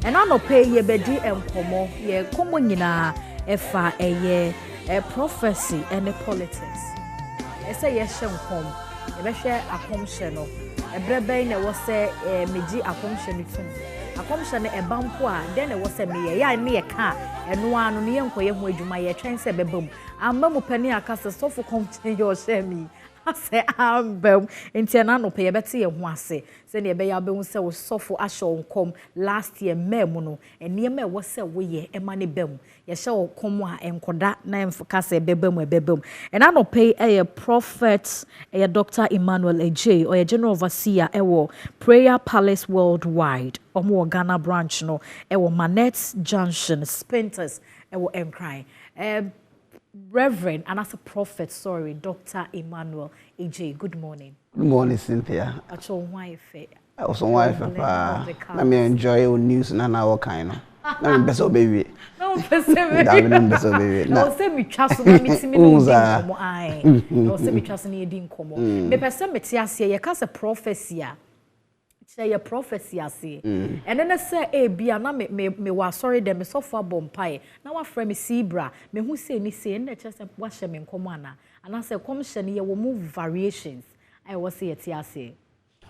And I no pay ye bedi enkomo ye komo nyina efa eye prophecy and the politics. Ese ye hye nkom ye be hwe akomhye no ebrebe na wo se meji akomhye no tum akomhye no ebampo a den na wo se me ye ya ne ye ka eno anu ne ye nkoye ho adwuma ye twen se bebam amma mu pani akase sofo komche yo hye mi ase ambem entiana no pe ye bete ye ho ase se ne be ya be hu se wo sofo ahye nkom last year mem no ene me wo se wo ye ema ne bem ye hye nkom a enkoda na emfka se bebam and no pay a prophet a Dr. EMMANUEL ADJEI or a general overseer ewo Prayer Palace Worldwide omo Ghana branch no ewo Manette Junction Spinters ewo Encry Reverend and as a prophet, sorry, Dr. EMMANUEL ADJEI. Good morning. Good morning, Cynthia. Actual wife. I was on wife. Let me enjoy your news and now kind of. Let me best baby. No, baby. No, say me trust me no dinkomo ai. No, say me trust me dinkomo. Me person me tia se ye ka se prophecy a. Say your prophecy ase. And then say e bia na me wa sorry dem me so for bompae. Na wa frɛ me Sibra. Me hu say ni say na che se wa hye me nkomo ana. Ana say come hye ne ye wo move variations. I was say tia ase.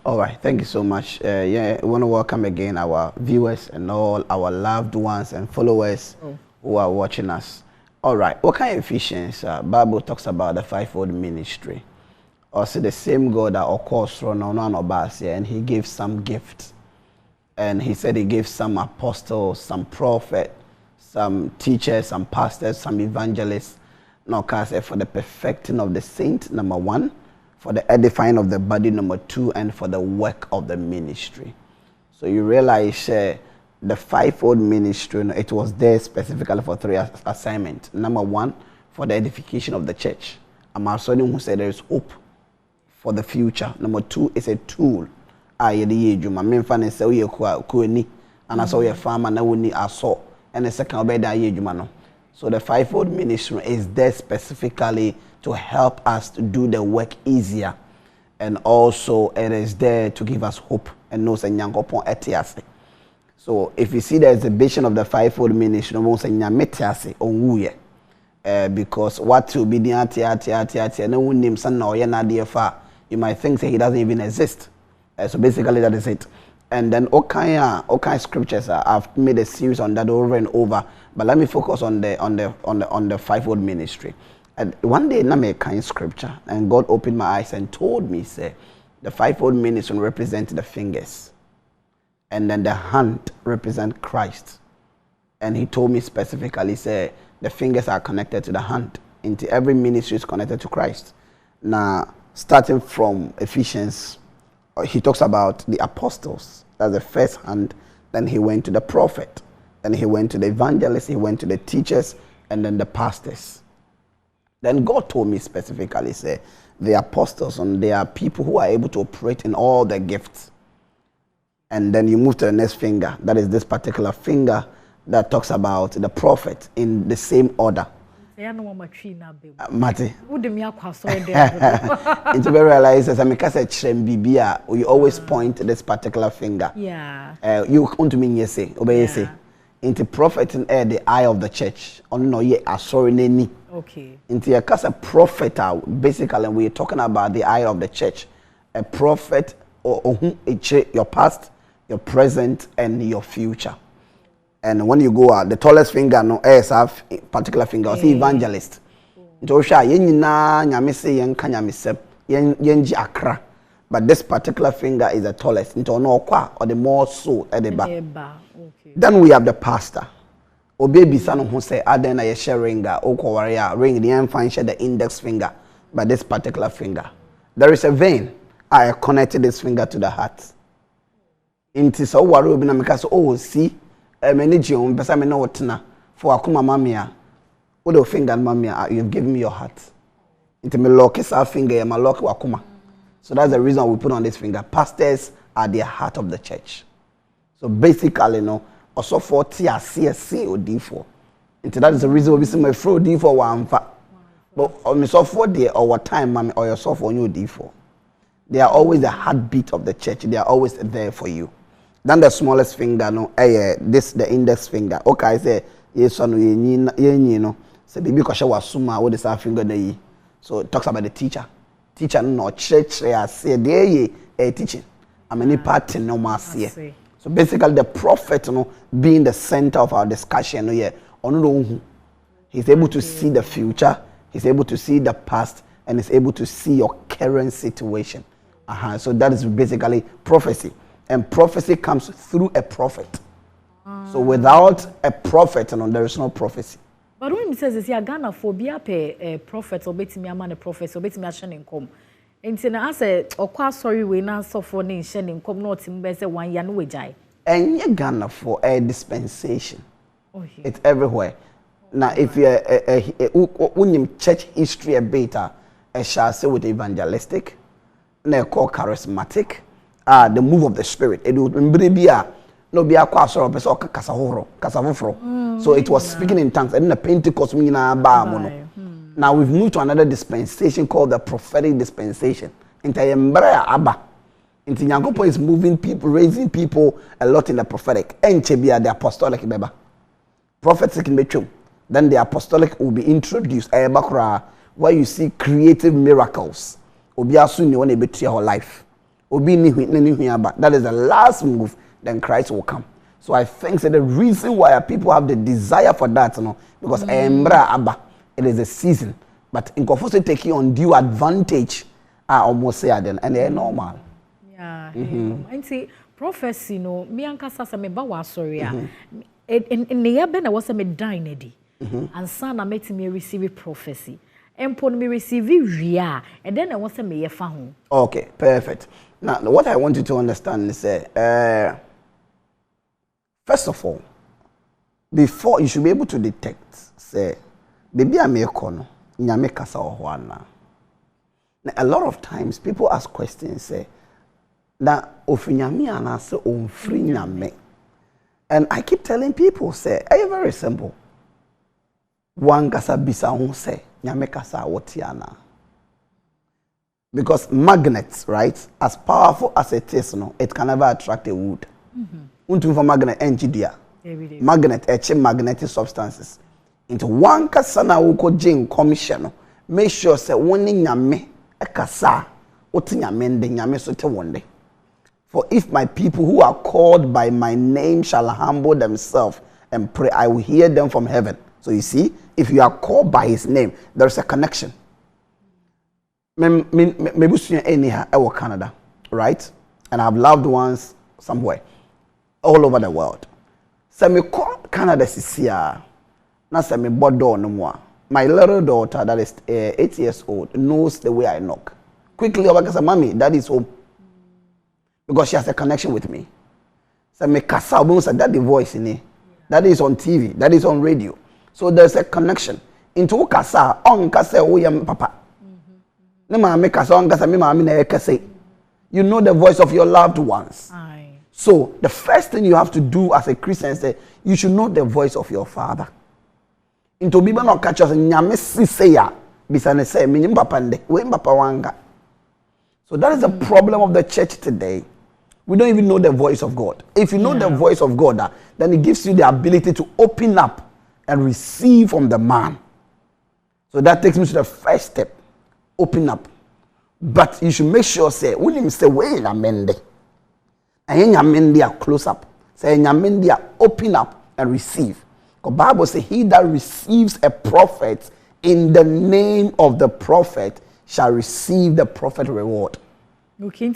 All right, thank you so much. I want to welcome again our viewers and all our loved ones and followers who are watching us. All right, what kind of Ephesians? Bible talks about the fivefold ministry. Also the same God that occurs from none of us here, and he gave some gifts. And he said he gave some apostles, some prophets, some teachers, some pastors, some evangelists. Now, for the perfecting of the saint, number 1, for the edifying of the body, number 2, and for the work of the ministry. So you realize the fivefold ministry, it was there specifically for 3 assignments. Number 1, for the edification of the church. I'm also who said there is hope for the future. Number 2 is a tool. And I saw your farmer na woni aso. And the second obey. So the fivefold ministry is there specifically to help us to do the work easier. And also it is there to give us hope and no upon etiase. So if you see the exhibition of the fivefold ministry, no say nyametiase onwuye. Because what will be the ati no one name son or na you might think say he doesn't even exist. So basically that is it. And then all kind of scriptures. I've made a series on that over and over. But let me focus on the fivefold ministry. And one day I made kind scripture, and God opened my eyes and told me, say, the fivefold ministry represents the fingers, and then the hand represents Christ. And he told me specifically, say, the fingers are connected to the hand. Into every ministry is connected to Christ. Now, starting from Ephesians, he talks about the apostles. That's the first hand. Then he went to the prophet. Then he went to the evangelists. He went to the teachers, and then the pastors. Then God told me specifically, say, the apostles, and they are people who are able to operate in all the gifts. And then you move to the next finger. That is this particular finger that talks about the prophet in the same order. Mate. It's very realized as we always point to this particular finger. Yeah. You want to mean yes, obey say. Into prophet in air, the eye of the church. On no ye are sorry neni. Okay. Into a case a prophet, basically we're talking about the eye of the church. A prophet or your past, your present, and your future. And when you go out, the tallest finger no is have particular finger. Or see evangelist. Josha yenina nyamese yenka nyamese yenji akra. But this particular finger is the tallest. Into no kwa or the more so at the back. Okay. Then we have the pastor. O baby son who say adena ye share ringa oko warrior ring the end find share the index finger by this particular finger. There is a vein. I connected this finger to the heart. Into so worry be na because oh see manager person me no wotna for akuma mamia. With the finger mamia you've given me your heart. Into me lock is our finger my lock wakuma. So that's the reason we put on this finger. Pastors are the heart of the church. So basically, no, also for TRCSC or D4. And that is the reason we see my fraud D4 one. But on so for the or time, mommy, or your soft on your D4. They are always the heartbeat of the church. They are always there for you. Then the smallest finger, no, this the index finger. Okay, I say yes, no, you know. So baby, because I was suma, what is our finger day? So it talks about the teacher. Teacher no church. I say they teaching. I'm any part no mass here. So basically, the prophet, you know, being the center of our discussion, yeah, he's able to see the future, he's able to see the past, and he's able to see your current situation. So that is basically prophecy. And prophecy comes through a prophet. So without a prophet, you know, there is no prophecy. But when he says, "Yeah, Ghana phobia pe prophet or beti me a man a prophet or beti me a shedding come," and then I said, "Oh, quite sorry, we now so for ne shedding come not in best 1 year no jai." And you Ghana for a dispensation. It's everywhere. Now, if you're church history a beta, I shall say with evangelistic, na call charismatic, the move of the spirit. It would be no be a kwasoro person kasafofro. So it was speaking in tongues. And the Pentecost now we've moved to another dispensation called the prophetic dispensation. Into Embra Abba. Into Yangopo is moving people, raising people a lot in the prophetic. And Chebia the apostolic beba. Prophetic in Betchum. Then the apostolic will be introduced. Where you see creative miracles. Obiasu ni one betray her life. That is the last move. Then Christ will come. So I think that the reason why people have the desire for that, you know, because it is a season. But in Kofoso take you undue advantage, I almost say then, and they're normal. Yeah. And see, prophecy, no, me and Kasa me bawa sorry. In the year ben I was a me dine and son I met me receive prophecy. And put me receive ria, and then I want to me found. Okay, perfect. Now, what I want you to understand is, first of all, before you should be able to detect, say, baby, I may call nyame kasa ohwana. Now, a lot of times people ask questions, say, that ofinyami anase omfri nyame. And I keep telling people, say, are you very simple? One kasa bisa say, nyame kasa wotiana. Because magnets, right, as powerful as it is, no, it can never attract a wood. Unto for magnet engineer. Magnet, magnetic substances. Into one kasana uko jing commission. Make sure say one nyame e kasa oti nyame de nyame so te one day. For if my people who are called by my name shall humble themselves and pray, I will hear them from heaven. So you see, if you are called by his name, there's a connection. Maybe anyhow, I work Canada, right? And I have loved ones somewhere, all over the world. So me call Canada this year. Now say me bodo no more. My little daughter that is 8 years old knows the way I knock. Quickly over say, "Mommy, Daddy is home," because she has a connection with me. So me kasa say that the voice in it. That is on TV. That is on radio. So there's a connection. Into kasa on kasa oyam papa. You know the voice of your loved ones. Aye. So the first thing you have to do as a Christian is that you should know the voice of your father. Into Bible not catch us nyame siseya bisane say minim papa nde we papa wanga. So that is the problem of the church today. We don't even know the voice of God. If you know the voice of God, then it gives you the ability to open up and receive from the man. So that takes me to the first step. Open up. But you should make sure, say, when you say, "Way amende," and amende close up. Say, amende open up and receive. The Bible says, "He that receives a prophet in the name of the prophet shall receive the prophet reward." Okay,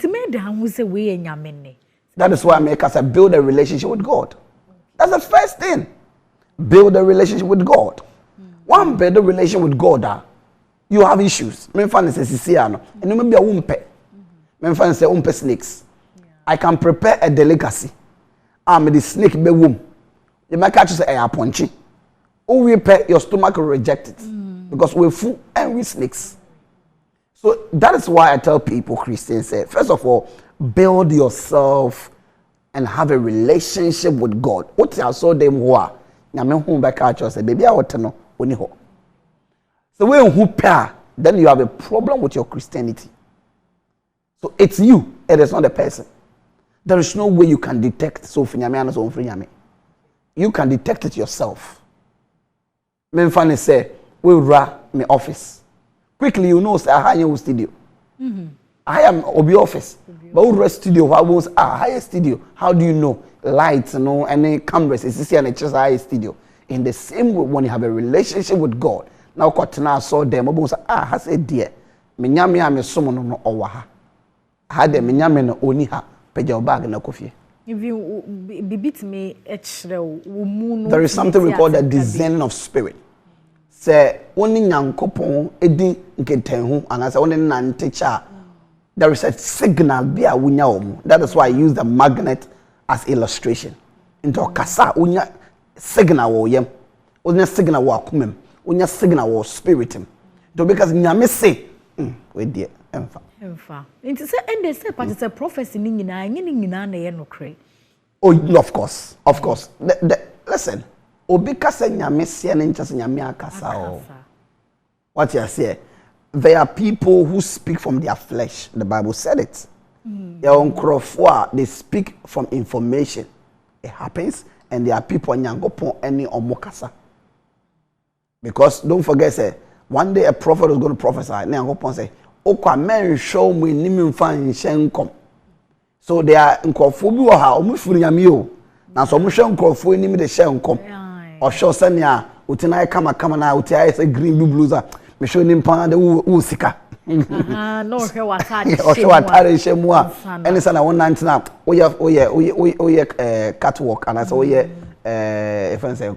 that is why I make us build a relationship with God. That's the first thing. Build a relationship with God. One build a relationship with God. You have issues. Me fan say sisiano. And maybe a umpe. Me fan say umpe snakes. I can prepare a delicacy. The snake be womb. You might catch say a punchy. Oh, we pay your stomach will reject it because we're full and we snakes. So that is why I tell people, Christians, say first of all, build yourself and have a relationship with God. What you saw them who are. Nyame hu be catch us say baby I want to know oni ho. So when who pair, then you have a problem with your Christianity. So it's you, it is not the person. There is no way you can detect so finyame so finyame. You can detect it yourself. Men funny say, we ra me office. Quickly you know say I hire studio. I am obi office. But we rest studio what was higher studio. How do you know? Lights, you know, any cameras, it's and it's just higher studio. In the same way when you have a relationship with God. Now Kotana saw them, say, has a dear. Minyame ame someone no owaha. Had the minyame no oni ha. Peja bag na kofi. If you beat me, there is something we call the discerning of spirit. Say, only nyankopon edi nketenhu, and as only nantecha. There is a signal be a wunya. That is why I use the magnet as illustration. Into kasa unya signal wo yem. Unya signal wo akumem. Unya signal wo spiritim. To because nyame say, we dear emfa. Emfa. Into say and they say but it's a prophecy ni nyina na ye no kre. Oh, of course. Of course. Listen. Obi kasa nyame se ne nchase nyame akasa o. What you say? There are people who speak from their flesh. The Bible said it. They speak from information. It happens, and there are people nyangopon any omokasa. Because don't forget, say one day a prophet was going to prophesy. Nyangopon say, "Okwa men show me nimu fan shenkom." So they are nkofo bi wo ha omufuri nyame o. Na so mo hwe nkofo ni me de shenkom. O show senya utina kama na utia say green blues. Me show him pan the usika. No she watare shemu. O she watare shemu a. Any sana one night na. Oye catwalk and I say oye if I say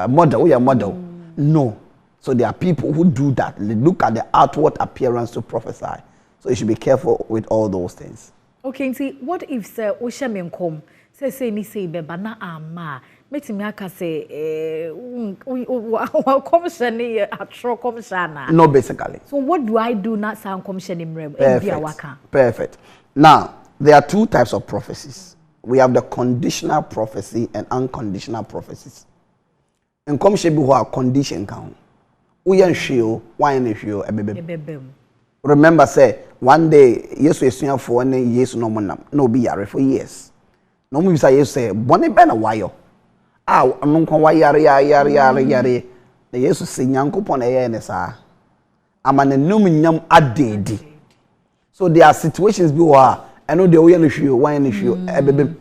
model, oye model. No. So there are people who do that. They look at the outward appearance to prophesy. So you should be careful with all those things. Okay, see what if say Oshemenkom say ni say be bana ama metimi aka say commission atro commission. No, basically. So what do I do not sound commission in waka? Perfect. Now, there are two types of prophecies. We have the conditional prophecy and unconditional prophecies. In commission be what condition count. Uyan shio, why shio ebebe. Remember say one day yes we seen for one yes no monam no be yare for years. No me say yes say bone be na wayo. No kon wa yare. Na Jesus say nyankopon eye ne saa. Amane num nyam adedi. So there are situations be wa eno de we no hwio wan no hwio ebebe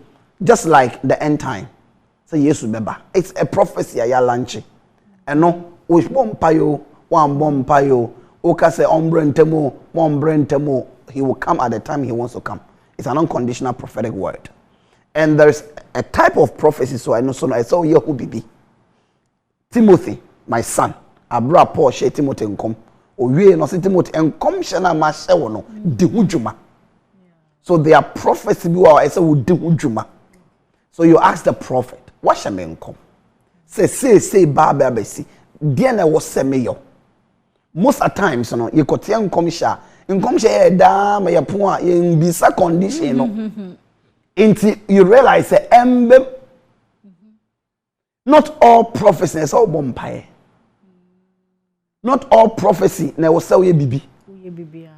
just like the end time. Say Jesus beba. It's a prophecy ya launch. Eno we bom payo wan bom payo oka say ombrentemo he will come at the time he wants to come. It's an unconditional prophetic word. And there's a type of prophecy, so I know so I saw Yehu Bibi. Timothy, my son, Abra Paul she Timothy nkom. Owie no say Timothy nkom shana ma she wono di hudwuma. So there are prophecy bi wa I say wo di hudwuma. So you ask the prophet, what shall me nkom? Say ba besi. Dia na wo se me yo. Most at times you know you kote nkom sha da ma yapo a ye bisa condition no. Until you realize not all prophecy is all bompaye. Not all prophecy na wo say bibi.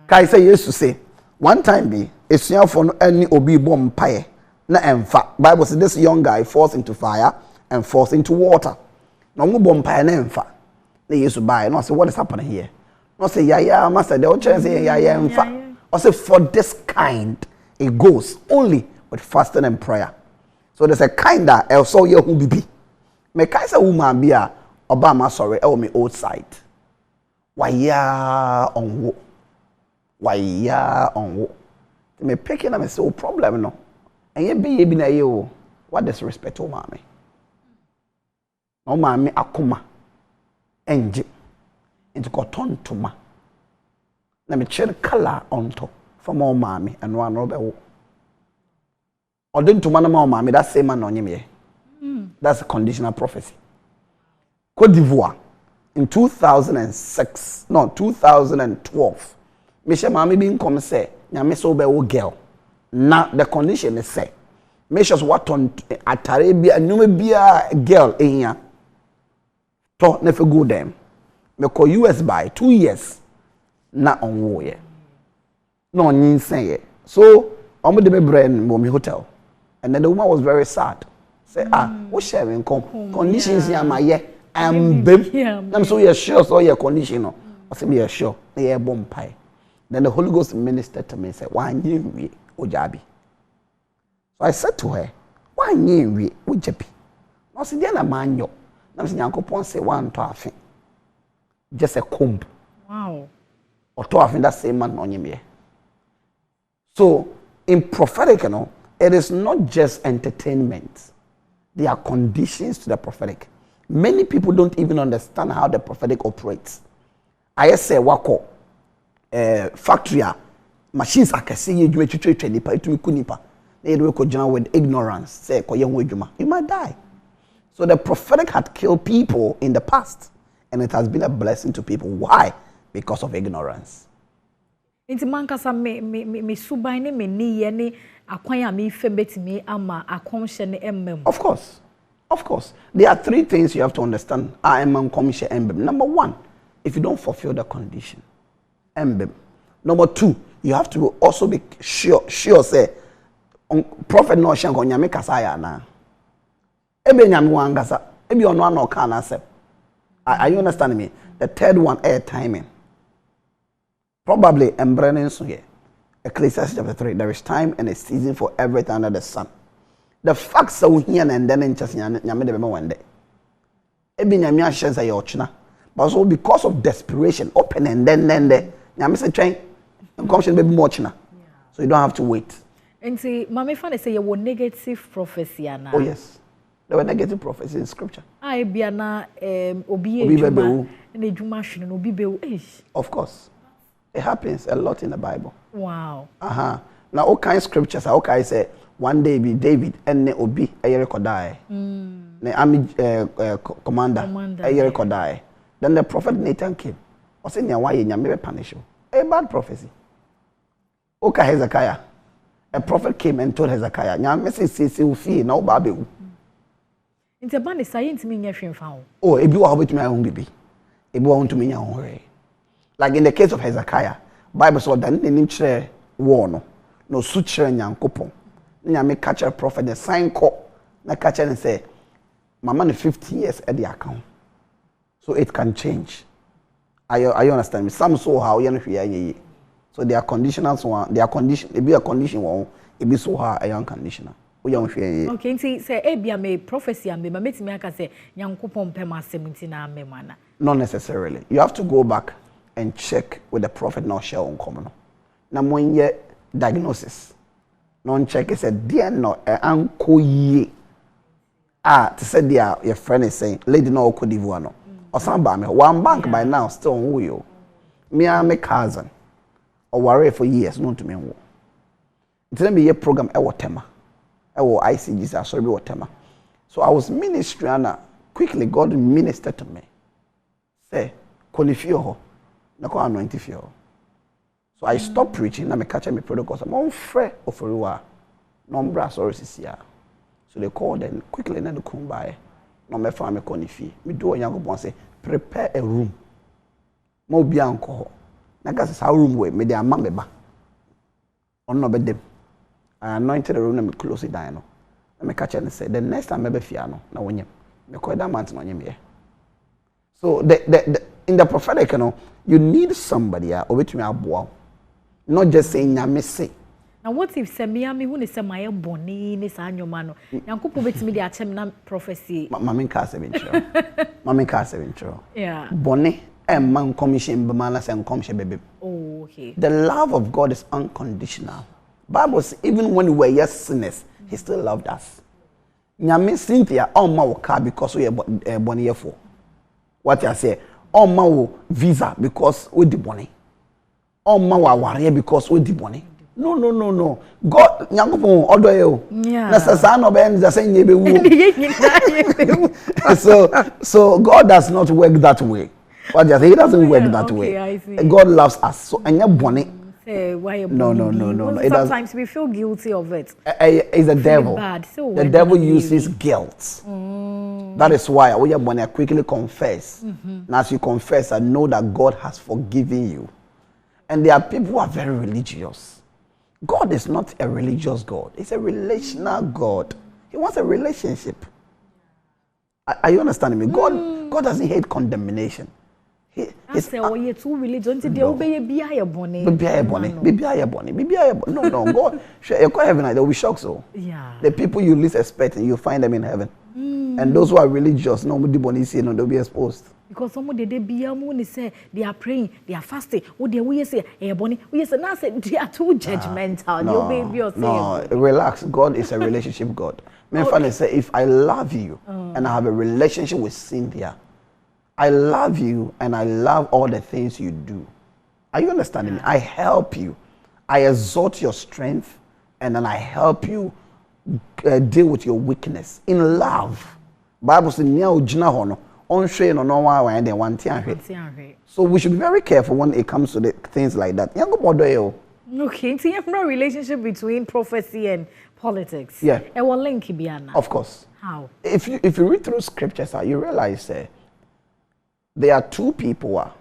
Kai say Jesus say one time be esua for no any obi bompaye na emfa. Bible says this young guy falls into fire and falls into water. Na mo bompaye na emfa. Na Jesus buy no say what is happening here? No say ya master the chance say ya emfa. Or say for this kind it goes only with fasting and prayer. So there's a kind that also you who be. Me kaisa woman be a Obama sorry or me old site. Why ya on wo? Why ya on wo? Me picking up me say problem no. And ye be na you. What disrespect o mama? No mama akuma. Enje. Into cotton to ma. Na me chill color on top for more mama and one robe. Or didn't to man, that same man on him. That's a conditional prophecy. Côte d'Ivoire in 2012. Michelle Mami being come say, Yamiso be o girl. Now the condition is say, Mishas what on Atarabia and you may be a girl in here. Talk never go them. Because US by 2 years. Not on war. No, say it. So I'm going to be brand mommy hotel. And then the woman was very sad. Say, what sharing conditions here, my yeah. I'm so you're sure, so you're conditional. I said, yeah, sure. Yeah, bomb pie. Then the Holy Ghost ministered to me and said, why you Ojabi? So I said to her, why you Ojabi? I said, then a man yo. I said, Uncle Pon say one to have just a comb. Wow. Or to have that same man on you. So in prophetic, you know, it is not just entertainment. There are conditions to the prophetic. Many people don't even understand how the prophetic operates. I say, wako factory machines are saying you nipa it kunipa. They with ignorance. Say you might die. So the prophetic had killed people in the past, and it has been a blessing to people. Why? Because of ignorance. Inti mankasa me suban ne me niye ne akwan ya me fe betimi ama akomhye ne emmem. Of course. Of course. There are three things you have to understand. Komhye embem. Number one, if you don't fulfill the condition, embem. Number two, you have to also be sure say prophet no shanko nyame kasa ya na. Ebe nyame wangasa. Ebe ono an oka na asem. Are you understanding me? The third one, air timing. Probably embracing so here. Ecclesiastes chapter 3. There is time and a season for everything under the sun. The facts are here and then in just nyame de be one day. Ebi nyame ahye say ochna. But so because of desperation, open and then there. Nyame say train. Concoction baby more chna. So you don't have to wait. And see, mama fan say you were negative prophecy ana. Oh yes. There were negative prophecies in scripture. I bia na obi ejuma na ejuma hwene no obi be. Of course. It happens a lot in the Bible. Wow. Now all kinds of scriptures are okay say one day be David and ne obi eyerekodai. Ne army commander eyerekodai. Then the prophet Nathan came. O say nya why nyame be punish you. A bad prophecy. Okay, Hezekiah. A prophet came and told Hezekiah, nyame say ufi na oba be. Inte ban science me nya hwemfa ho. Oh, ebi wa hobetumi ahun bibi. Ebi wa hontumi nya ho. Like in the case of Hezekiah, Bible said that they didn't share war no suture nyankopon. Nyame catch a prophet the sign call na catch and say, "Mama na 50 years at the account." So it can change. Are you understand me? Some so how you know. So they are conditional one, they are condition, it be a condition one, it be so how a young conditional. Okay, say ebia me prophecy and me metimi aka say nyankopon pem asem na me mana. Not necessarily. You have to go back and check with the prophet now share on common. Now when you diagnosis, non check is a dear no uncle ye. To say dear your friend is saying, lady no Cote d'Ivoire no. Or some by me, one bank by now still on you. Me and my cousin. Or worry for years, known to me. Tell me your program tema. ICGs sorry whatever. So I was ministering and quickly God ministered to me. Say, Konifio, na ko anointing fio. So I stopped preaching, na me catch me protocols. I'm on free offerua. Nombra sorry sisia. So they called and quickly na the come by. No me fa me Konifi. Me do Yankopon say, prepare a room. Mo bia nko. Na gas sa room we me dey ama me ba. On no be dem. I anointed the room and close it down. And me catch and say, the next time I be fiano, na wonyem. Me call that man no nyem here. So in the prophetic, you need somebody not just saying nyame say. Now what if Semiami who is my boni ni sa anyoma no. Yankopo betimi dey atem na prophecy. Mama nka se bencho. Mama nka se bencho. Yeah. Boni man commission be man say commission bebe. Oh, okay. The love of God is unconditional. Bible says even when we were yet sinners, he still loved us. Nyame Cynthia on ma woka because we are born here for. What you say? On ma wo visa because we di money. On ma wa ware because we di money. No. God Nyankopon odo ye o. Na sasa no be nza say nye be wu. So God does not work that way. What you say? He doesn't work that way. God loves us. So anya bone. No. Sometimes we feel guilty of it. It's the devil. So the devil uses guilt. That is why when I quickly confess, and as you confess, I know that God has forgiven you. And there are people who are very religious. God is not a religious God. He's a relational God. He wants a relationship. Are you understanding me? God doesn't hate condemnation. He's too religious. No. No, God. You're quite heaven, they'll be shocked. So yeah, the people you least expect, you find them in heaven. And those who are religious, they'll be exposed. Because some of the say they are praying, they are fasting. What they say, we say now say they are too judgmental. No, relax. God is a relationship God. My father say, if I love you and I have a relationship with Cynthia, I love you and I love all the things you do. Are you understanding me? I help you. I exalt your strength and then I help you deal with your weakness in love. Bible says, so we should be very careful when it comes to the things like that. Okay, so you have no relationship between prophecy and politics. Yeah. Of course. How? If you read through scriptures, you realize there are two people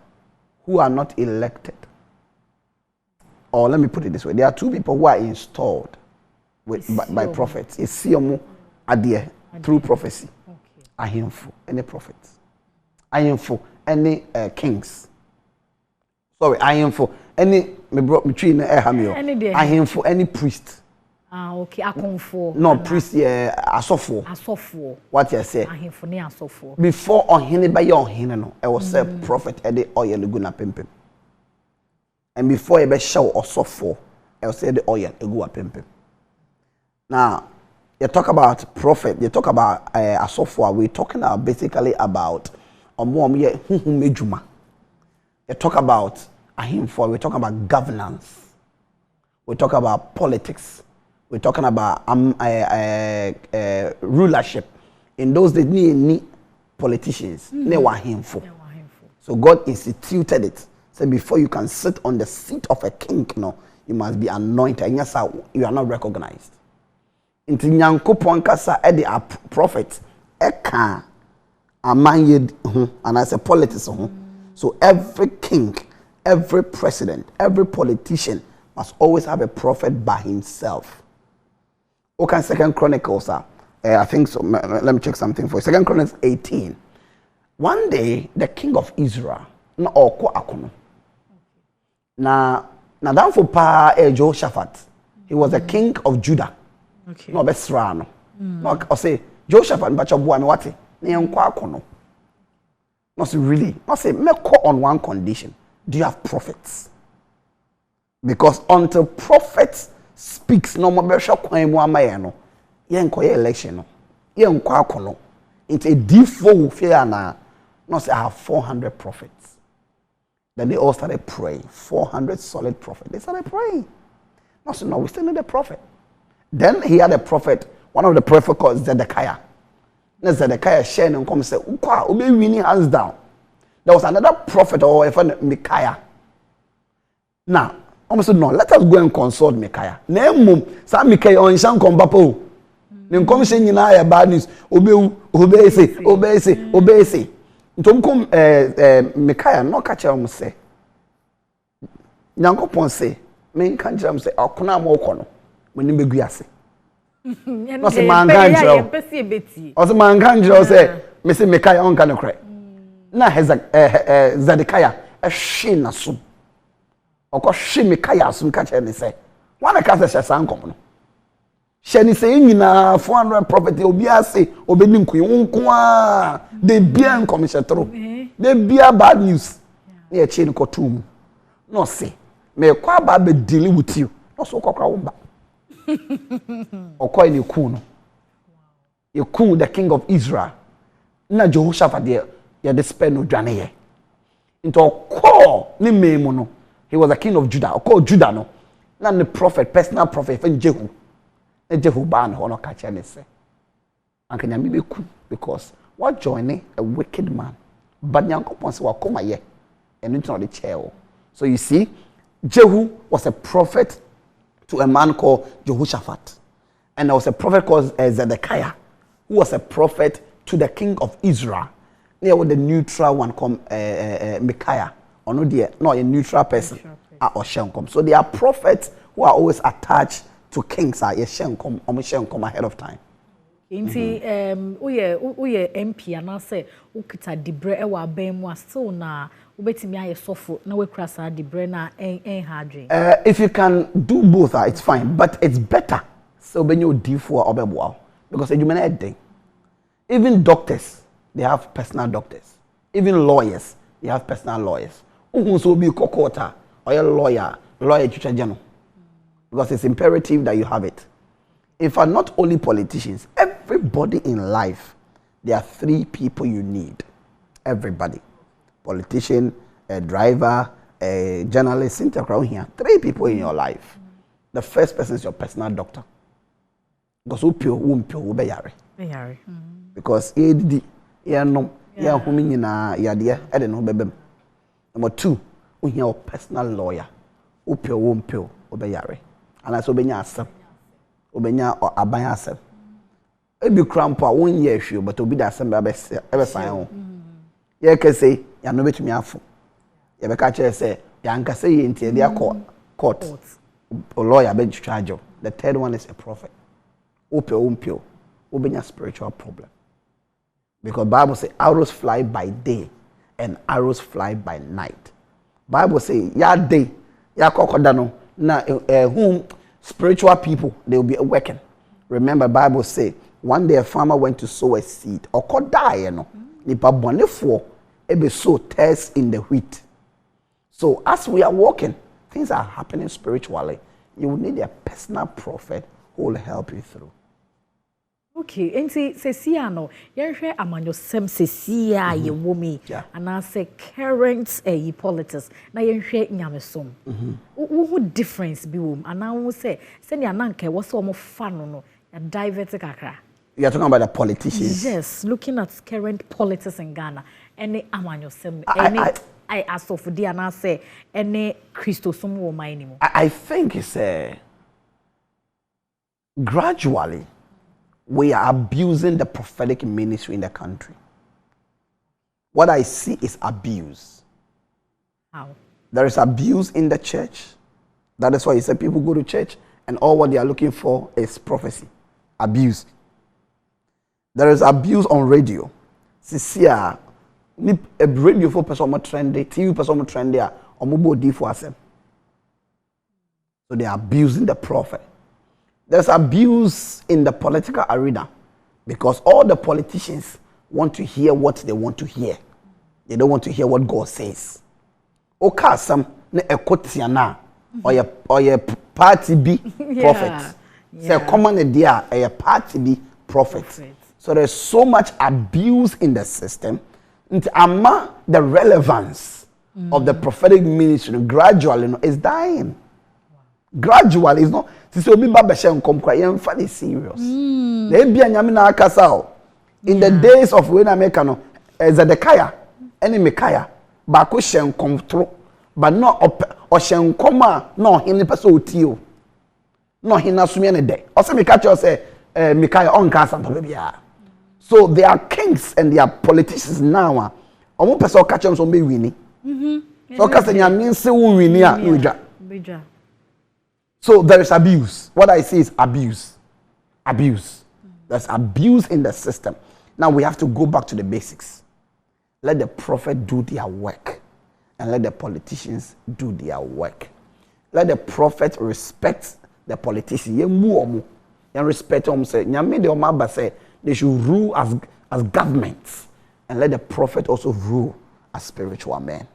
who are not elected. Or let me put it this way. There are two people who are installed by prophets. It's Siomu Adie through prophecy. Ahimfo, any prophets. Ahimfo, any kings. Sorry, ahimfo, any ahimfo, any priest. Okay, akonfo. No, priest, asofo. Asofo. What you say? Ahimfo ne asofo. Before ohene ba ye ohene no, I was a prophet ede oil egu na pempem. And before you be show osofo, I was say the oil egu a pempem. Now, you talk about prophet, you talk about asofo, we're talking basically about you talk about ahimfo, we talk about governance, we talk about politics, we're talking about rulership. In those days, need politicians, they were ahimfo. So God instituted it. So before you can sit on the seat of a king, you must be anointed. And yes, you are not recognized. Inti Nyankopon kasa e a prophet eka amanye and as a politics so every king, every president, every politician must always have a prophet by himself. Okay, Second Chronicles I think so. Let me check something for you. Second Chronicles 18. One day the king of Israel na oko akono na danfo pa Jehoshaphat. He was a king of Judah. Okay. No besra no. No I say Jehoshaphat bacha boa me wate. Na yenko akono. No say really. No say me call on one condition. Do you have prophets? Because until prophets speaks no mo be hwe kwan mu amaye no. Yenko ye election no. Yenko akono. Into a default fear na. No say I have 400 prophets. Then they all started praying. 400 solid prophets. They started praying. No say no, we still need a prophet. Then he had a prophet, one of the prophets called Zedekiah. Now Zedekiah shared and come say, "Ukwa, ube winning hands down." There was another prophet or a friend Micaiah. Now, almost no, let us go and consult Micaiah. Name sa Micaiah on shan kombapo. Ne come say nyina ya bad news. Obey say. Ntom kom Micaiah no ka kire am say. Nyankopon say, me kan kire am say, akona ma okono. When you be ase. No se manganjro. O se manganjro say me se Micaiah on kan kre. Na Zedekiah a hwe na so. Okọ hwe Micaiah so ka kire ne say. Wana ka se san kom no. Hwe ni say nyina 400 property obi ase obedi nko a de bia nkom hye de bia bad news. Na ye chain ko tum. No say me kwa ba be deal with you. No so kokra wo ba. Okoy ni ku no. You ku the king of Israel. Na Jehoshaphat de spend no dwane ye. Into okọ ni memu no. He was a king of Judah. Okọ Judah no. Na the prophet, personal prophet even Jehu. Na Jehu ban ho no ka che ne se. Anka nyame be ku because what joining a wicked man. But Nyankopon se wakoma ye. Enu nti no de che. So you see, Jehu was a prophet to a man called Jehoshaphat. And there was a prophet called Zedekiah, who was a prophet to the king of Israel. There was the neutral one called Micaiah. Or no, a neutral person. So they are prophets who are always attached to kings are come ahead of time. Inti uye MP anase ukita dibre ewa abemu still na ubetimi aye sofo na we krasa dibre na hadwe. If you can do both, it's fine, but it's better so when you do for obebo because even doctors they have personal doctors, even lawyers they have personal lawyers. Who so be kokota or a lawyer chucha general because it's imperative that you have it. In fact, not only politicians, everybody in life, there are 3 people you need. Everybody. Politician, a driver, a journalist, around here. 3 people in your life. The first person is your personal doctor. Because because number 2, your personal lawyer. And that's what obenya aban asem ebi krampo a won ye hwe but obi da asem ba sign ho ye ka say ya no betumi afo ye be ka kire say ya nka say ye ntie dia court a lawyer be charge. The third one is a prophet opio obenya spiritual problem because Bible say arrows fly by day and arrows fly by night. Bible say ya day ya kokoda no na whom spiritual people, they will be working. Remember, Bible say one day a farmer went to sow a seed. Or could die, Nipa bonefo ebe sow tares in the wheat. So as we are walking, things are happening spiritually. You will need a personal prophet who will help you through. Okay, and say no, yenhwe amanyosem sesia ye womi and I say current politics na yenhwe nyamesom. Who difference be wom and I will say send ya nanke was so fun no ya divert kakra. You are talking about the politicians. Yes, looking at current politics in Ghana. Any amanyosem any I ask for the and I say any Christosum wo my anymore. I think it's gradually we are abusing the prophetic ministry in the country. What I see is abuse. How? There is abuse in the church. That is why you say people go to church and all what they are looking for is prophecy. Abuse. There is abuse on radio. Sisia, a radio for person trendy, TV person trendy, or mobile D for us. So they are abusing the prophet. There's abuse in the political arena because all the politicians want to hear what they want to hear. They don't want to hear what God says. Okay, some ne ekotiana or your party B prophet. Say common idea a party B prophet. So there's so much abuse in the system. The relevance of the prophetic ministry gradually is dying. Gradually, it's not. This will be babashem come funny serious. Maybe anyamina akasao. In the days of when I make Zedekiah, any Micaiah, Baku shen control, but not or shen coma, no him person tio. No him asumi any day. Also Micaiah say Micaiah on casa baby. So they are kings and they are politicians now. Omo person catch them so be winning. So cause nyame se wo winning a no. So there is abuse. What I see is abuse. Abuse. There's abuse in the system. Now we have to go back to the basics. Let the prophet do their work. And let the politicians do their work. Let the prophet respect the politicians. And respect them. Say they should rule as governments. And let the prophet also rule as spiritual men.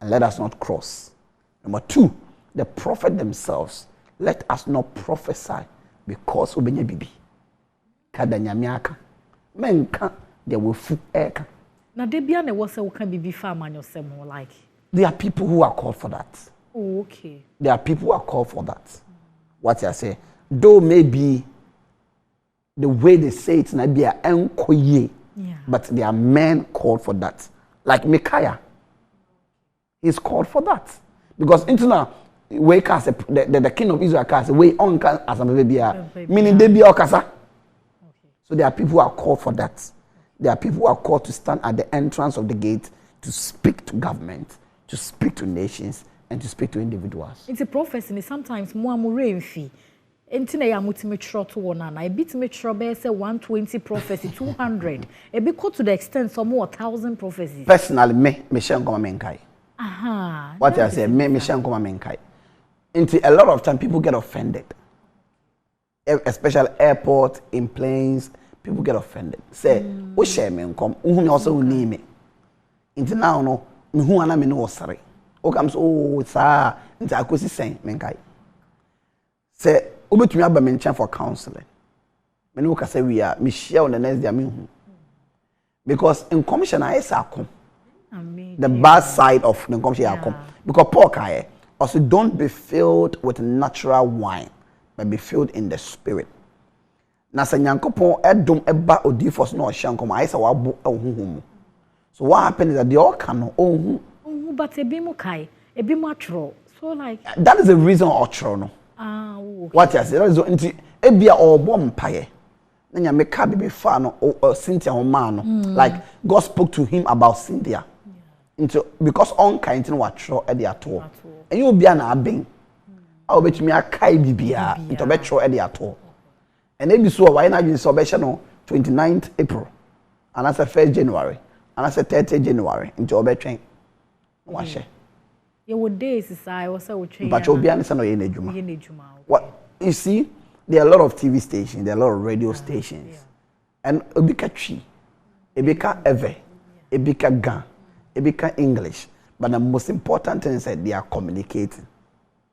And let us not cross. Number 2, the prophet themselves. Let us not prophesy because ubenya bibi. Kada nyamiaka. Menka they will fu eka. Na debia ne wose wo kan bibi fa amanyosem ho like. There are people who are called for that. Oh, okay. There are people who are called for that. What I say, though maybe the way they say it na be enkoye. Yeah. But there are men called for that. Like Micaiah. He's called for that. Because into now we cast the king of Israel cast way on as a baby, meaning they be okasa. So there are people who are called for that. There are people who are called to stand at the entrance of the gate to speak to government, to speak to nations, and to speak to individuals. It's a prophecy sometimes more rainfee. Entine ya mutime tro to one na e bit me tro be say 120 prophecy 200 e be go to the extent some more 1000 prophecies. Personally me share nkoma menkai. Aha. What I say me share nkoma menkai. Into a lot of time people get offended. Especially airport, in planes, people get offended. Say, "O share me nkom, who also need me." Into now no, me who ana me no sorry. O comes sir, into akosi sen menkai. Say obetumi aba me nchen for counseling. Me no ka say we are me share on the next day me hu. Because in commission I say akom. The bad side of the commission akom. Because Paul kai also don't be filled with natural wine, but be filled in the spirit. Na sa nyankopon edom eba odifos no hyankom I say wabo ehunhum. So what happened is that they all can ohun. But ebi mu kai, ebi mu atro. So like that is the reason otro no. Okay. What I say that is nti ebia obo mpaye. Na nya meka bibi fa no Cynthia Homa no. Like God spoke to him about Cynthia. Into because on kind no watro e dey ato. And you bia na aben. A obetumi akai bibia into betro e dey ato. And ebi so why na you so be no 29th April. And that's 1st January. And that's 30th January into obetwen. No share. Your days is I was so trained. But you'll be honest, what you see, there are a lot of TV stations, there are a lot of radio stations, and Ebika Chi, Ebika Eve, Ebika Gan, Ebika English. But the most important thing is that they are communicating.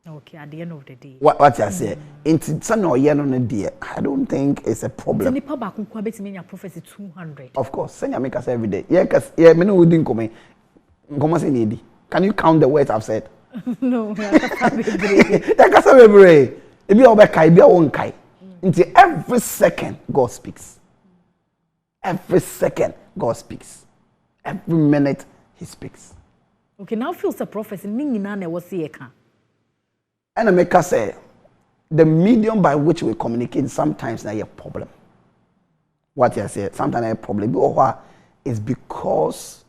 Okay, at the end of the day. What I say, in some or year on a day, I don't think it's a problem. The back on prophecy 200. Of course, send your makers every day. Yeah, because yeah, many wouldn't come in. Can you count the words I've said? No, until every second God speaks. Every second God speaks. Every minute He speaks. Okay, now feels a prophecy. And I make us say the medium by which we communicate sometimes is a problem. What I say, sometimes a problem is because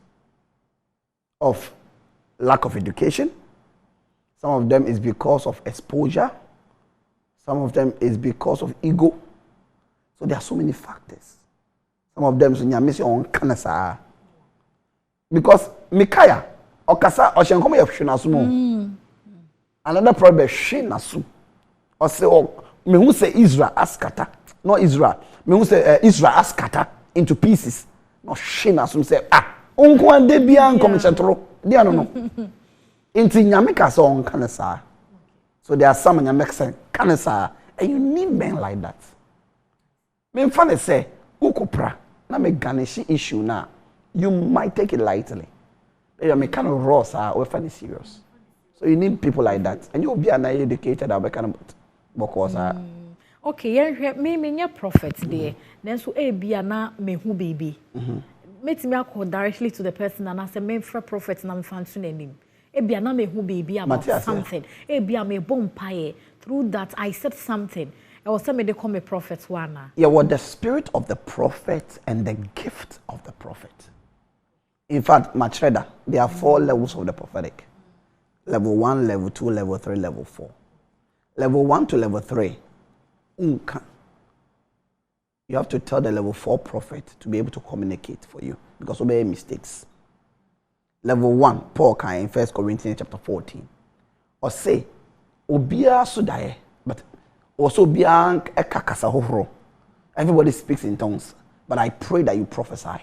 of lack of education. Some of them is because of exposure. Some of them is because of ego. So there are so many factors. Some of them are missing on kanasa. Because Mikaya, Okasa, Oshankomo Yafshinasu. Another problem is Shinasu. Or say, oh, me who say Israel askata. Not Israel. Me who say Israel askata into pieces. No Shinasu say, Unko and Debian Commissionero. They are no. Inti nyameka so on kanasa. So there are some nyameka kanasa, and you need men like that. Me funny say, ukopra na me ganeshi issue na, you might take it lightly. But you are kind of raw, sir, or funny serious. So you need people like that, and you'll be an educated. I'll be kind of okay, yeah, me prophet there. Then so be na me who baby. Make me call directly to the person and I say, "Me for prophet na me fancy name." Ebi na me who baby about something. Ebi me bompaye. Through that, I said something. I was saying they call me prophet one. Yeah, what the spirit of the prophet and the gift of the prophet. In fact, Machreda, there are 4 levels of the prophetic. Level 1, level 2, level 3, level 4. Level 1 to level 3. Unka. You have to tell the level 4 prophet to be able to communicate for you because of their mistakes. Level 1, Paul can in 1 Corinthians chapter 14. Or say, Obia sudaye, but also biang ekakasa hohro. Everybody speaks in tongues, but I pray that you prophesy.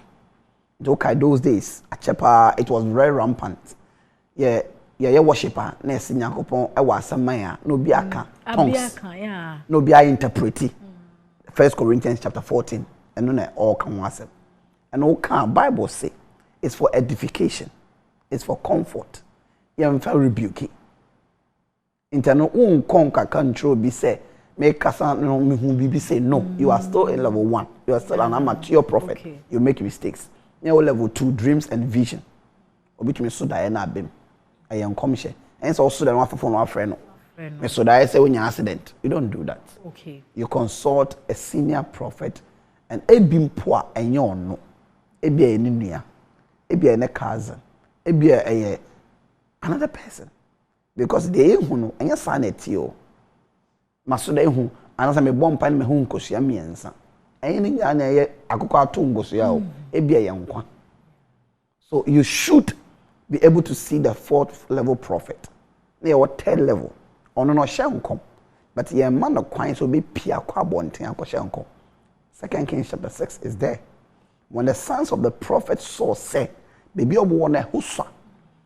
Okay, those days, it was very rampant. Yeah, worshiper, nesi nyakopon ewa samaya, no biaka tongues, no bia interpreti. 1 Corinthians chapter 14, and no all can was and all can Bible say it's for edification, it's for comfort. You for rebuke. Internal conquer control be say make us no be say no. You are still in level 1. You are still an amateur prophet. Okay. You make mistakes. Now level 2, dreams and vision. Obi me so die na bem. I am commission. And so also the one for one friend. So that I say when you accident, you don't do that. Okay. You consult a senior prophet and ebim poa enyo no. Ebi eni nua. Ebi ene cousin. Ebi another person. because they hu no enya sanity o maso da hu anasa me bom pan me hu nkosua miensa enya ni nya na ye akoko ato ngosua o ebia ye nkwa. So you should be able to see the 4th level prophet. They are 3rd level. Ono no hye but ye man no kwan so be pia kwa bonten akoshe nkom. 2 Kings chapter 6 is there. When the sons of the prophet saw say, baby obo wona huswa.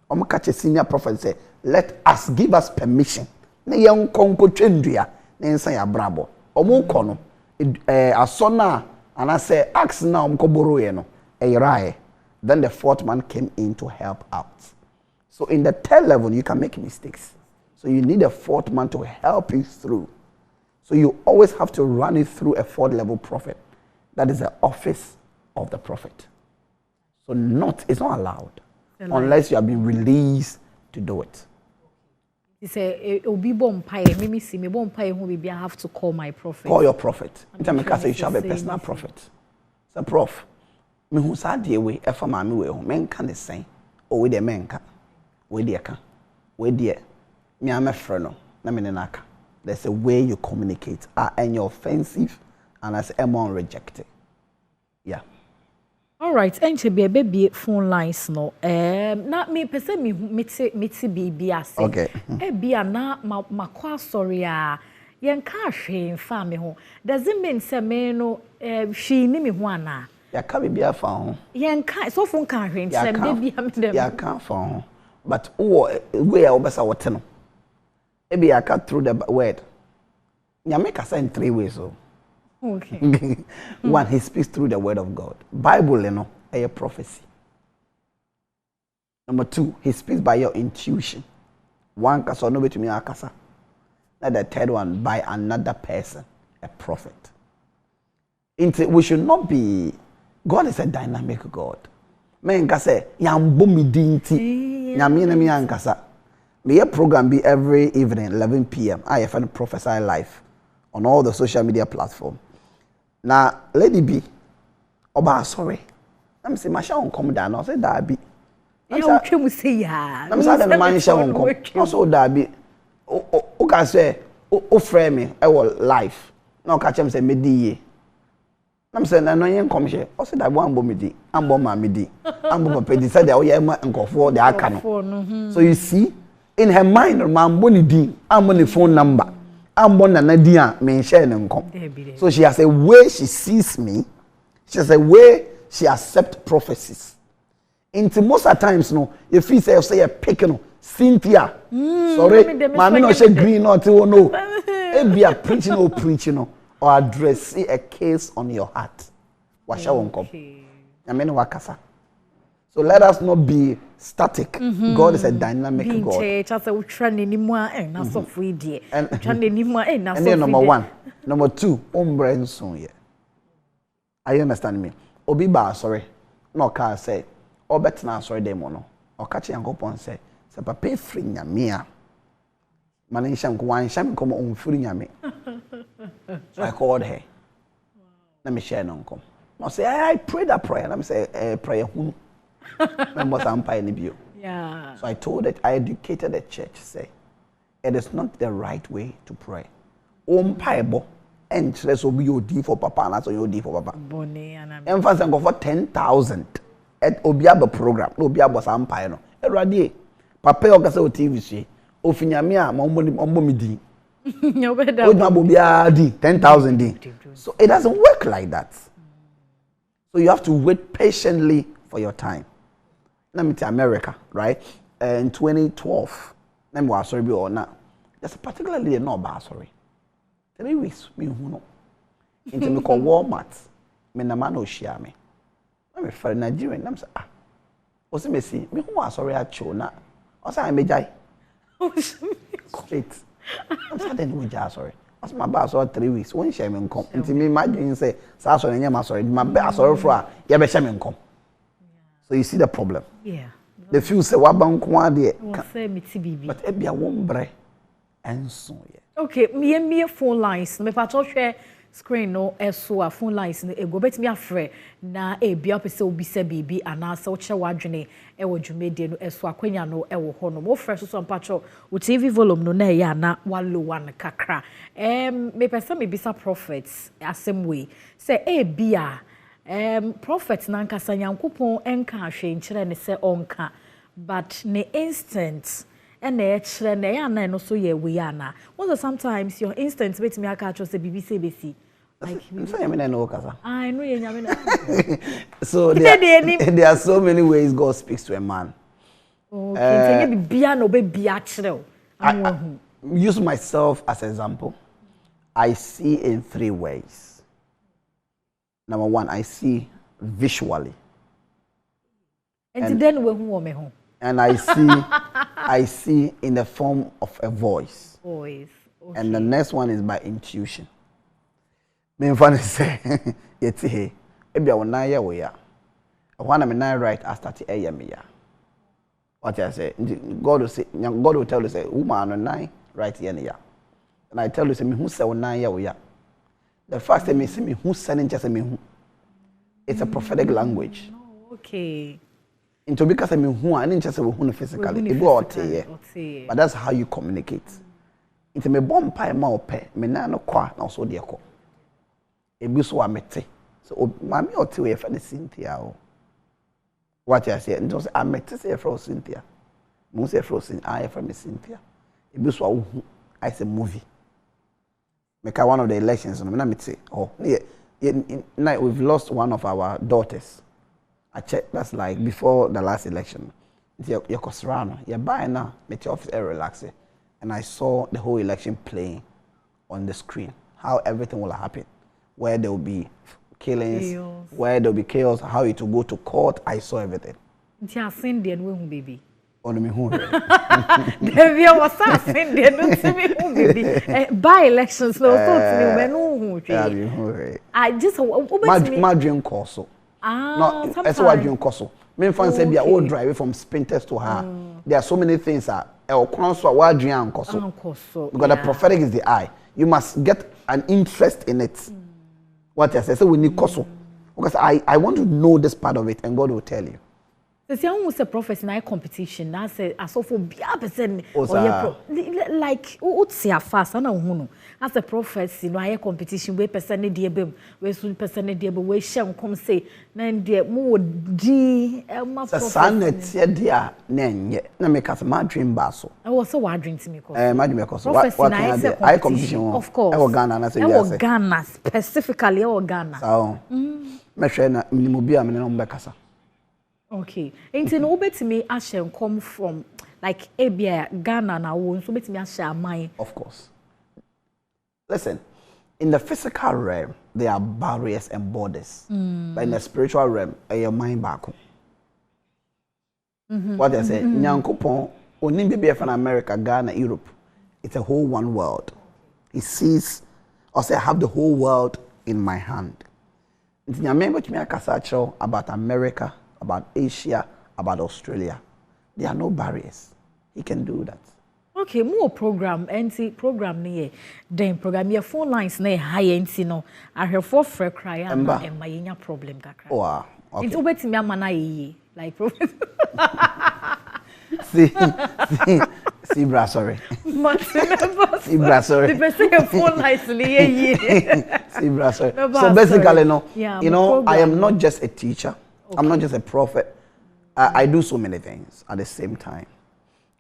Omo ka senior prophet say, let us give us permission. Na ye nkonko twendua na nsa ya brabo. Omo ko no asona and say ask now omo ko boro ye no. Eyrae. Then the 4th man came in to help out. So in the 3rd level, you can make mistakes. So you need a 4th man to help you through. So you always have to run it through a 4th level prophet. That is the office of the prophet. So it's not allowed unless you have been released to do it. He said, "Obi bompire, me see me bompire who be I have to call my prophet." Call your prophet. You should have a personal prophet. So prof. Me hu sa de we efa ma me we hu menka ne sen o we de menka we de ka we de me am afre no na me ne naka. There's a way you communicate and you're offensive and as emon rejected. Yeah. All right, enche be phone lines no na me pese me bibi ase. Okay. E bia na makwa sorry a yen ka hwe mfa me ho. Does it mean say me no hwe ni me ho ana? Ya ka be bia fa ho. Yen ka so fun kan hwe nsem de bia me dem. Ya ka fa ho. But we are obesa wote no. E bia ka through the word. Nyame ka say in 3 ways so. Okay. One, he speaks through the word of God. Bible, you know, a prophecy. Number 2, he speaks by your intuition. One kasa no be to me akasa. Now the 3rd one, by another person, a prophet. We should not be. God is a dynamic God. Men kasa yambo mi dinti. Nyame na mi ankasa. Me program be every evening 11 p.m. I have prophesy live on all the social media platforms. Now, Lady B, Oba sorry. I'm saying, Masha won't come down. I say, Darby. I'm saying, I'm saying, the man shall come. Also, Darby, o can say, o frame me, I will life. No, catch him say, Medi. I'm saying, I know you come here. I said, I want Bomidi. I'm Bomma Midi. I'm Bomma Pedi. Said, oh, yeah, and go for the Akano. So you see, in her mind, I'm Bonidi. I'm on the phone number. I'm born and Nadia may share and come. So she has a way she sees me. She has a way she accepts prophecies. Into most of the times, no, if he say a pick, no, Cynthia, sorry, mommy no say green or to no. It be a preaching or address a case on your heart. Washa won't come. I mean wakasa. So let us not be static. God is a dynamic God. And then number 1. Number 2, are you understanding me? Obi ba sorry. No ka say, o betina sorry demo no. O ka che yankopon say, se papa free nyame a. Man nhyam ko wan hyam ko on free nyame. So I called her. Let me share no come. No say I prayed that prayer. Let me say prayer hu. Yeah. So I told it, I educated the church, say, it is not the right way to pray. Paibo, and let's be your D for papa, and that's your D for papa. Emphasis go for 10,000 at Obiaba program, Obiaba Sampire, no. Eradi, Papa Ocasa TV, Ofinyamia, Mombomidi. No, 10,000 D. So it doesn't work like that. So you have to wait patiently for your time. Let me tell America, right? In 2012, let me was sorry or not. There's particularly no bad sorry. 3 weeks, me who know. Into me call Walmart. Me na man no share me. I'm a friend Nigerian. I'm say what's me see? Me who was sorry at Chona. Also I me jai. Straight. I'm saying we jai sorry. What's my boss or 3 weeks? When share me come. Into me imagine say, "Saso nyama my sorry. My boss sorry for ya be share me come." So you see the problem. Yeah. The few say wabanko ade. But ebia won bre enso ye. Okay, me phone lines. Me pato hwe screen no eso a phone lines no ego betimi afre na bia pese obi se bibi anasa wo che wadwene wo dwumedie no eso akwanya no wo ho no mo fresh so mpacho wo TV volume no na ya na wallow one kakra me pese me bisa prophets asem we say bia prophet na nkasa Nyankopon enka ahwe nkyere ne se onka but ne instant and no so ye we ana. Also sometimes your instincts wait me catch us BBC. Like I know you. So there are so many ways God speaks to a man. Okay, use myself as an example. I see in 3 ways. Number 1, I see visually. And then we home. And I see in the form of a voice. Okay. And the next one is by intuition. Me funny say, yeti he, ebi a wona ya we ya. When I'm not right, I start to me ya. What I say, God will tell you say, woman on 9 right here ya. And I tell you say me who say wona ya we ya. The fact that me see me who sending just me who. It's a prophetic language. Okay. Into because I mean who I didn't just say who physically. But that's how you communicate. Into me bomb pie ma ope, me na no kwa na so de ko. Ebi so amete. So mami oti we fa the Cynthia o. What I say, into say amete say for Cynthia. Mo say for Cynthia, I from Cynthia. Ebi so I say movie. Make one of the elections no me na me say, oh, yeah, we've lost one of our daughters. I checked, that's like before the last election. You're Kosrano, you're buying now, make your office relax. And I saw the whole election playing on the screen, how everything will happen, where there will be killings, chaos. Where there will be chaos, how it will go to court. I saw everything. Baby. On me who? There was something there, no to me who baby. By elections, no to me when I just my dream course. No, that's what dream course. Me fan say be a old drive from Sprinters to her. There are so many things that what dream course. Because the prophetic is the eye. You must get an interest in it. What I say, so we need course. Because I want to know this part of it, and God will tell you. The almost a prophecy in competition. I say, I saw for person like what's your fast? I know as a prophecy, no higher competition. We person dear, we soon person dear, but we shall come say, then dear more D. My son, it's your dear, then na make us my dream basso. I was so wondering to me, what I competition, of course. I Ghana, and I say, Ghana specifically, or Ghana. So, Meshana, Mubia, and Becassa. Okay. Ain't no bet me Ashen come from like Abia, Ghana now, so bet me Asha mine. Of course. Listen, in the physical realm, there are barriers and borders. But in the spiritual realm, your mind back. What I say, Nyankopon, only baby from America, Ghana, Europe. It's a whole one world. He sees, or say, I have the whole world in my hand. It's Nyamembo about America, about Asia, about Australia. There are no barriers. He can do that. Okay, more program, NC program near. Then program your phone lines near high NC no. I have 4 free cry and my problem. Oh, okay. It's over to me manai like see, bra, sorry. See, bra, sorry. The person your phone lines near. See, bra, sorry. So basically, no. You know, I am not just a teacher. Okay. I'm not just a prophet. I do so many things at the same time.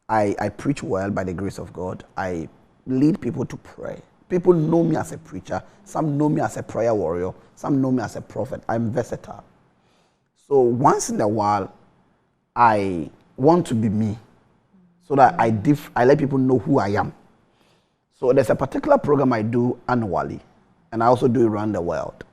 I preach well by the grace of God. I lead people to pray. People know me as a preacher. Some know me as a prayer warrior. Some know me as a prophet. I'm versatile. So once in a while, I want to be me so that I let people know who I am. So there's a particular program I do annually, and I also do it around the world.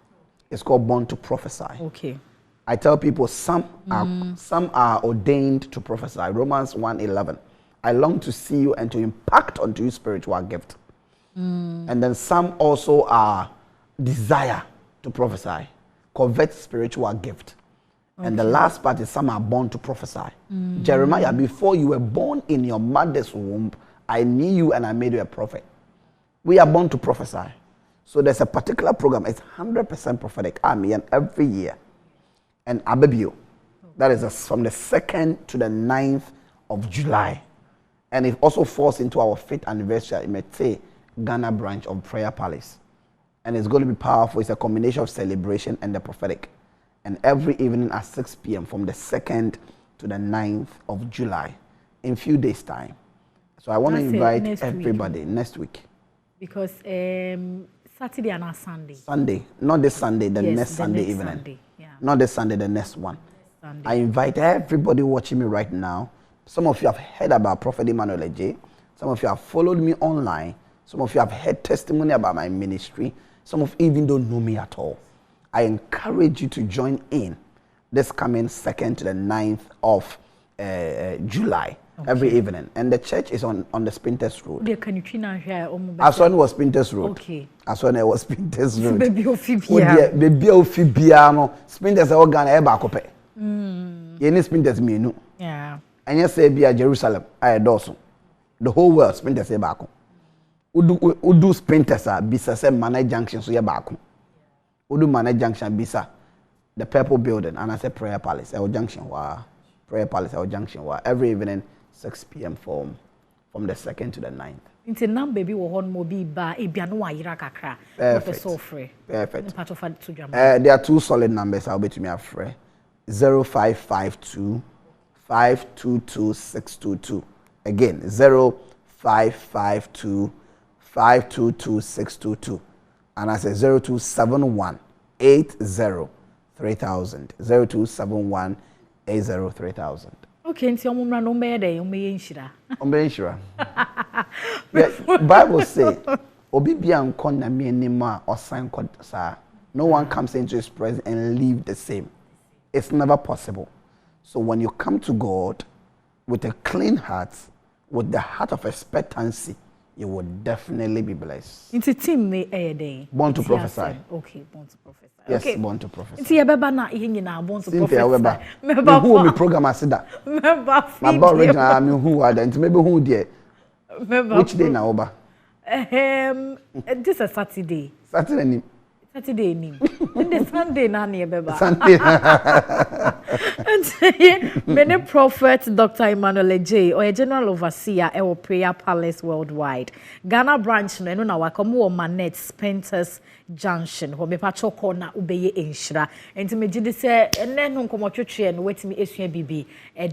It's called Born to Prophesy. Okay. I tell people some are ordained to prophesy. Romans 1:11. I long to see you and to impact onto you spiritual gift. And then some also are desire to prophesy, convert spiritual gift. Okay. And the last part is some are born to prophesy. Jeremiah, before you were born in your mother's womb, I knew you and I made you a prophet. We are born to prophesy. So there's a particular program. It's 100% prophetic. And every year, and Abebio. That is from the 2nd to the 9th of July. And it also falls into our 5th anniversary in Mete, Ghana branch of Prayer Palace. And it's going to be powerful. It's a combination of celebration and the prophetic. And every evening at 6 p.m. from the 2nd to the 9th of July in few days' time. So I want to invite everybody next week. Because Saturday and Sunday. Sunday. Not this Sunday, the next Sunday evening. Sunday. Yeah. Not this Sunday, the next one. Sunday. I invite everybody watching me right now. Some of you have heard about Prophet EMMANUEL ADJEI. Some of you have followed me online. Some of you have heard testimony about my ministry. Some of you even don't know me at all. I encourage you to join in this coming 2nd to the 9th of July, every evening. And the church is on the Spinters Road. As one was Spinters Road. Okay. As one was Spinters Road. Baby Ophibia. Baby Ophibia. Spinters are all gonna have a copy. You need Spinters me, yeah. And you say be Jerusalem, I adore. The whole world Spinters say back. Udu Spinters are bisa Manai Junction so you back. Udu Manai Junction bisa the Purple Building and I say Prayer Palace, our junction Prayer Palace, our junction every evening 6 p.m. from the 2nd to the 9th. Into now baby will hold mobi ba ebiano wa yira kakra. Perfect. There are 2 solid numbers I'll be to me afre. 0552 522 622. Again, 0552 522 622. And I say 0271 80 3000. 0271 80 3000. Okay, nti omumra no mbe dey omeye nshira. Ombe nshira. Bible say obi bia nkon na me anim a osan kod sa. No one comes into his presence and leave the same. It's never possible. So when you come to God with a clean heart, with the heart of expectancy, you will definitely be blessed. It's a team day. Born to prophesy. Okay, born to prophesy. Yes, okay. Born to prophesy. It's beba na ihingi na born to prophesy. Who me program asida? My boy original me who are then maybe who there. Which day na oba? This is Saturday. Saturday ni. And Sunday na ni beba. Sunday. Many prophet Dr. EMMANUEL ADJEI or a general overseer at Prayer Palace worldwide. Ghana branch no na wakamu o Manet Spinters Junction. Ho me pacho corner ubeye enshira. Enti me gidi se ene no nkomotwetwe no wetimi esua bibi e